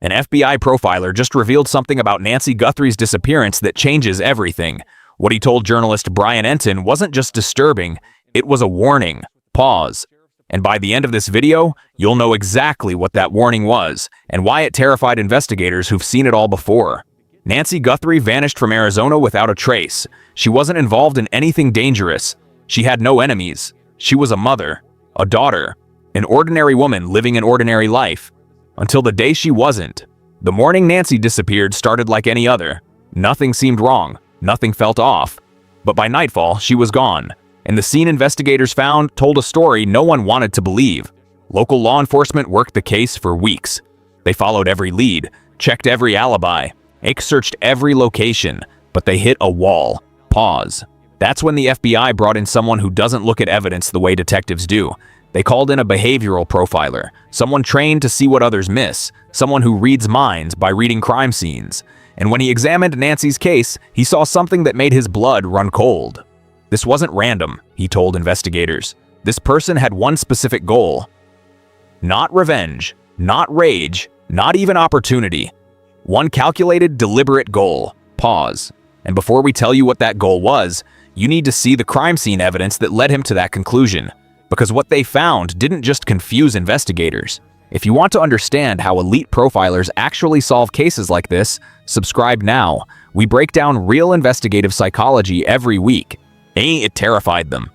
An FBI profiler just revealed something about Nancy Guthrie's disappearance that changes everything. What he told journalist Brian Entin wasn't just disturbing, it was a warning. Pause. And by the end of this video, you'll know exactly what that warning was and why it terrified investigators who've seen it all before. Nancy Guthrie vanished from Arizona without a trace. She wasn't involved in anything dangerous. She had no enemies. She was a mother, a daughter, an ordinary woman living an ordinary life. Until the day she wasn't. The morning Nancy disappeared started like any other. Nothing seemed wrong. Nothing felt off. But by nightfall, she was gone. And the scene investigators found told a story no one wanted to believe. Local law enforcement worked the case for weeks. They followed every lead, checked every alibi, searched every location, but they hit a wall. Pause. That's when the FBI brought in someone who doesn't look at evidence the way detectives do. They called in a behavioral profiler, someone trained to see what others miss, someone who reads minds by reading crime scenes. And when he examined Nancy's case, he saw something that made his blood run cold. This wasn't random, he told investigators. This person had one specific goal. Not revenge, not rage, not even opportunity. One calculated, deliberate goal. Pause. And before we tell you what that goal was, you need to see the crime scene evidence that led him to that conclusion. Because what they found didn't just confuse investigators. If you want to understand how elite profilers actually solve cases like this, subscribe now. We break down real investigative psychology every week. It terrified them.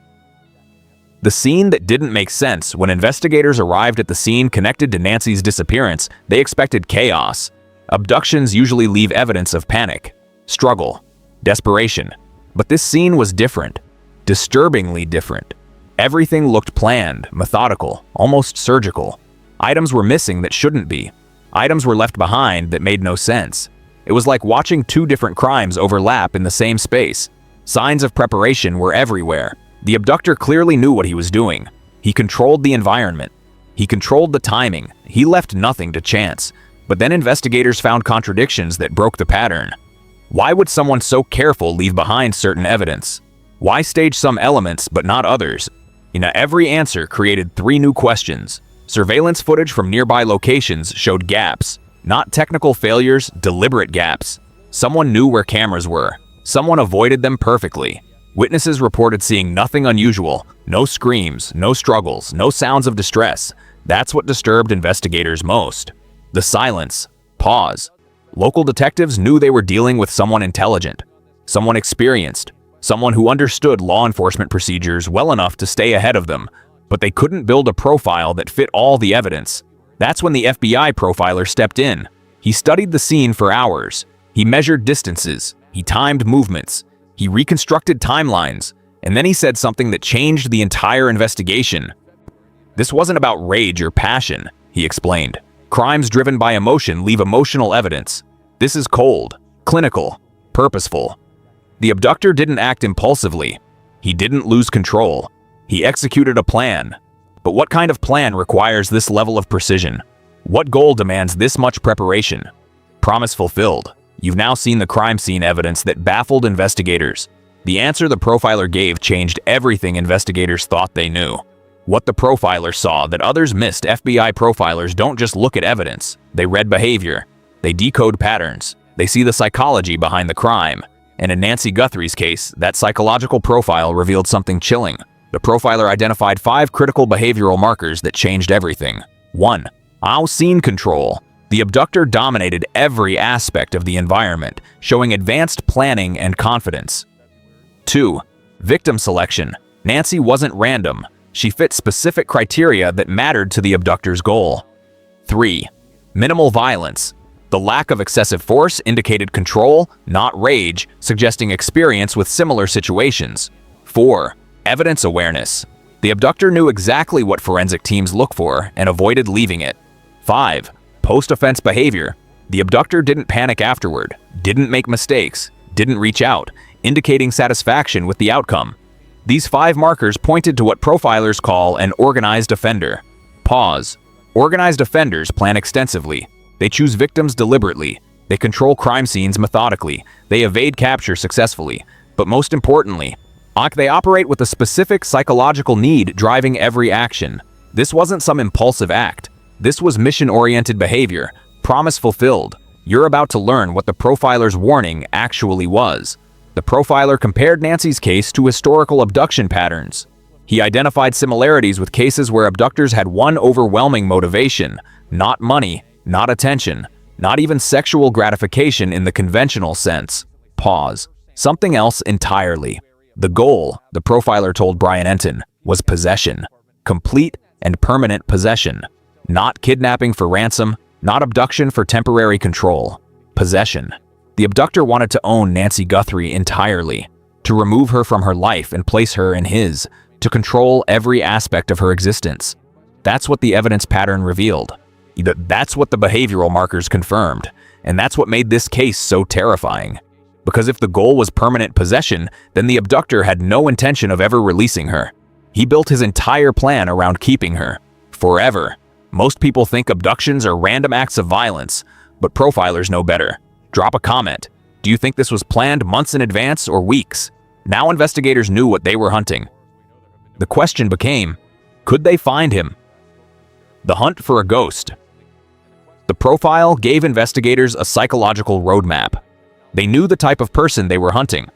The scene that didn't make sense. When investigators arrived at the scene connected to Nancy's disappearance, they expected chaos. Abductions usually leave evidence of panic, struggle, desperation. But this scene was different. Disturbingly different. Everything looked planned, methodical, almost surgical. Items were missing that shouldn't be. Items were left behind that made no sense. It was like watching two different crimes overlap in the same space. Signs of preparation were everywhere. The abductor clearly knew what he was doing. He controlled the environment. He controlled the timing. He left nothing to chance. But then investigators found contradictions that broke the pattern. Why would someone so careful leave behind certain evidence? Why stage some elements but not others? Every answer created three new questions. Surveillance footage from nearby locations showed gaps. Not technical failures, deliberate gaps. Someone knew where cameras were. Someone avoided them perfectly. Witnesses reported seeing nothing unusual. No screams, no struggles, no sounds of distress. That's what disturbed investigators most. The silence. Pause. Local detectives knew they were dealing with someone intelligent. Someone experienced. Someone who understood law enforcement procedures well enough to stay ahead of them, but they couldn't build a profile that fit all the evidence. That's when the FBI profiler stepped in. He studied the scene for hours. He measured distances. He timed movements. He reconstructed timelines. And then he said something that changed the entire investigation. This wasn't about rage or passion, he explained. Crimes driven by emotion leave emotional evidence. This is cold, clinical, purposeful. The abductor didn't act impulsively. He didn't lose control. He executed a plan. But what kind of plan requires this level of precision? What goal demands this much preparation? Promise fulfilled. You've now seen the crime scene evidence that baffled investigators. The answer the profiler gave changed everything investigators thought they knew. What the profiler saw that others missed. FBI profilers don't just look at evidence. They read behavior. They decode patterns. They see the psychology behind the crime. And in Nancy Guthrie's case, that psychological profile revealed something chilling. The profiler identified 5 critical behavioral markers that changed everything. 1. Scene control. The abductor dominated every aspect of the environment, showing advanced planning and confidence. 2. Victim selection. Nancy wasn't random. She fit specific criteria that mattered to the abductor's goal. 3. Minimal violence. The lack of excessive force indicated control, not rage, suggesting experience with similar situations. 4. Evidence awareness. The abductor knew exactly what forensic teams look for and avoided leaving it. 5. Post-offense behavior. The abductor didn't panic afterward, didn't make mistakes, didn't reach out, indicating satisfaction with the outcome. These 5 markers pointed to what profilers call an organized offender. Pause. Organized offenders plan extensively. They choose victims deliberately. They control crime scenes methodically. They evade capture successfully. But most importantly, they operate with a specific psychological need driving every action. This wasn't some impulsive act. This was mission-oriented behavior, Promise fulfilled. You're about to learn what the profiler's warning actually was. The profiler compared Nancy's case to historical abduction patterns. He identified similarities with cases where abductors had one overwhelming motivation: not money, not attention, not even sexual gratification in the conventional sense. Pause. Something else entirely. The goal, the profiler told Brian Entin, was possession. Complete and permanent possession. Not kidnapping for ransom, not abduction for temporary control. Possession. The abductor wanted to own Nancy Guthrie entirely, to remove her from her life and place her in his, to control every aspect of her existence. That's what the evidence pattern revealed. That's what the behavioral markers confirmed, and that's what made this case so terrifying. Because if the goal was permanent possession, then the abductor had no intention of ever releasing her. He built his entire plan around keeping her. Forever. Most people think abductions are random acts of violence, but profilers know better. Drop a comment. Do you think this was planned months in advance or weeks? Now investigators knew what they were hunting. The question became, could they find him? The hunt for a ghost. The profile gave investigators a psychological roadmap. They knew the type of person they were hunting.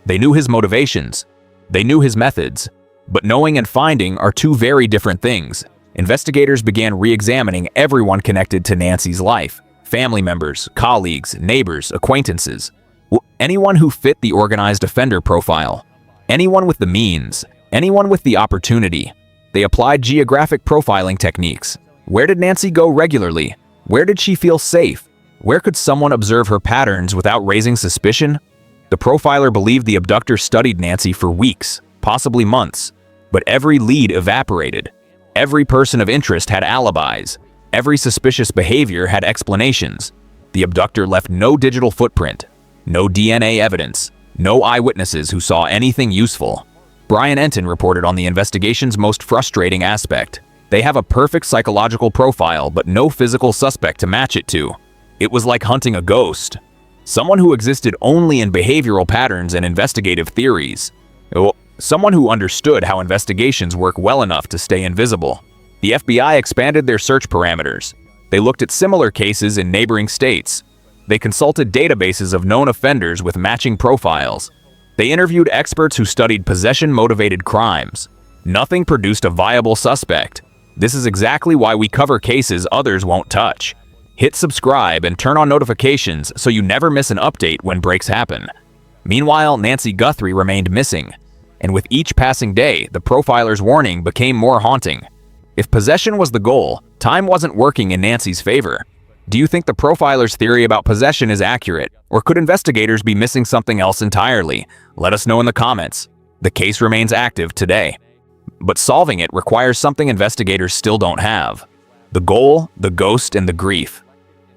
They knew his motivations. They knew his methods. But knowing and finding are two very different things. Investigators began re-examining everyone connected to Nancy's life. Family members, colleagues, neighbors, acquaintances. Anyone who fit the organized offender profile. Anyone with the means. Anyone with the opportunity. They applied geographic profiling techniques. Where did Nancy go regularly? Where did she feel safe? Where could someone observe her patterns without raising suspicion? The profiler believed the abductor studied Nancy for weeks, possibly months, but every lead evaporated. Every person of interest had alibis. Every suspicious behavior had explanations. The abductor left no digital footprint, no DNA evidence, no eyewitnesses who saw anything useful. Brian Entin reported on the investigation's most frustrating aspect. They have a perfect psychological profile, but no physical suspect to match it to. It was like hunting a ghost. Someone who existed only in behavioral patterns and investigative theories. Someone who understood how investigations work well enough to stay invisible. The FBI expanded their search parameters. They looked at similar cases in neighboring states. They consulted databases of known offenders with matching profiles. They interviewed experts who studied possession-motivated crimes. Nothing produced a viable suspect. This is exactly why we cover cases others won't touch. Hit subscribe and turn on notifications so you never miss an update when breaks happen. Meanwhile, Nancy Guthrie remained missing. And with each passing day, the profiler's warning became more haunting. If possession was the goal, time wasn't working in Nancy's favor. Do you think the profiler's theory about possession is accurate, or could investigators be missing something else entirely? Let us know in the comments. The case remains active today. But solving it requires something investigators still don't have: the goal, the ghost, and the grief.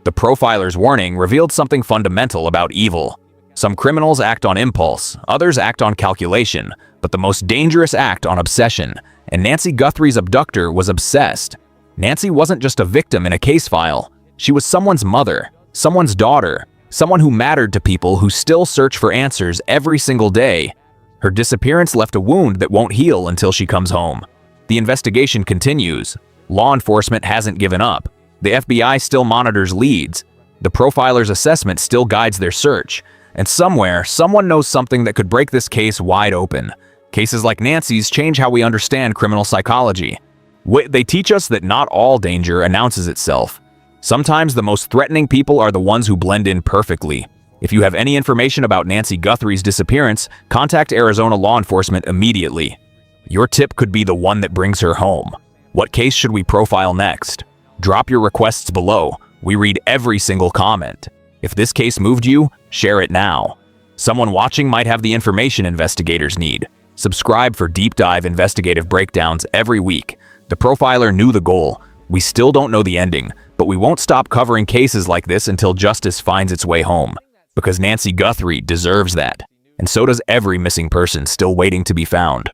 The profiler's warning revealed something fundamental about evil. Some criminals act on impulse, others act on calculation, but the most dangerous act on obsession. And Nancy Guthrie's abductor was obsessed. Nancy wasn't just a victim in a case file. She was someone's mother, someone's daughter, someone who mattered to people who still search for answers every single day. Her disappearance left a wound that won't heal until she comes home. The investigation continues. Law enforcement hasn't given up. The FBI still monitors leads. The profiler's assessment still guides their search. And somewhere, someone knows something that could break this case wide open. Cases like Nancy's change how we understand criminal psychology. They teach us that not all danger announces itself. Sometimes the most threatening people are the ones who blend in perfectly. If you have any information about Nancy Guthrie's disappearance, contact Arizona law enforcement immediately. Your tip could be the one that brings her home. What case should we profile next? Drop your requests below. We read every single comment. If this case moved you, share it now. Someone watching might have the information investigators need. Subscribe for deep dive investigative breakdowns every week. The profiler knew the goal. We still don't know the ending, but we won't stop covering cases like this until justice finds its way home. Because Nancy Guthrie deserves that. And so does every missing person still waiting to be found.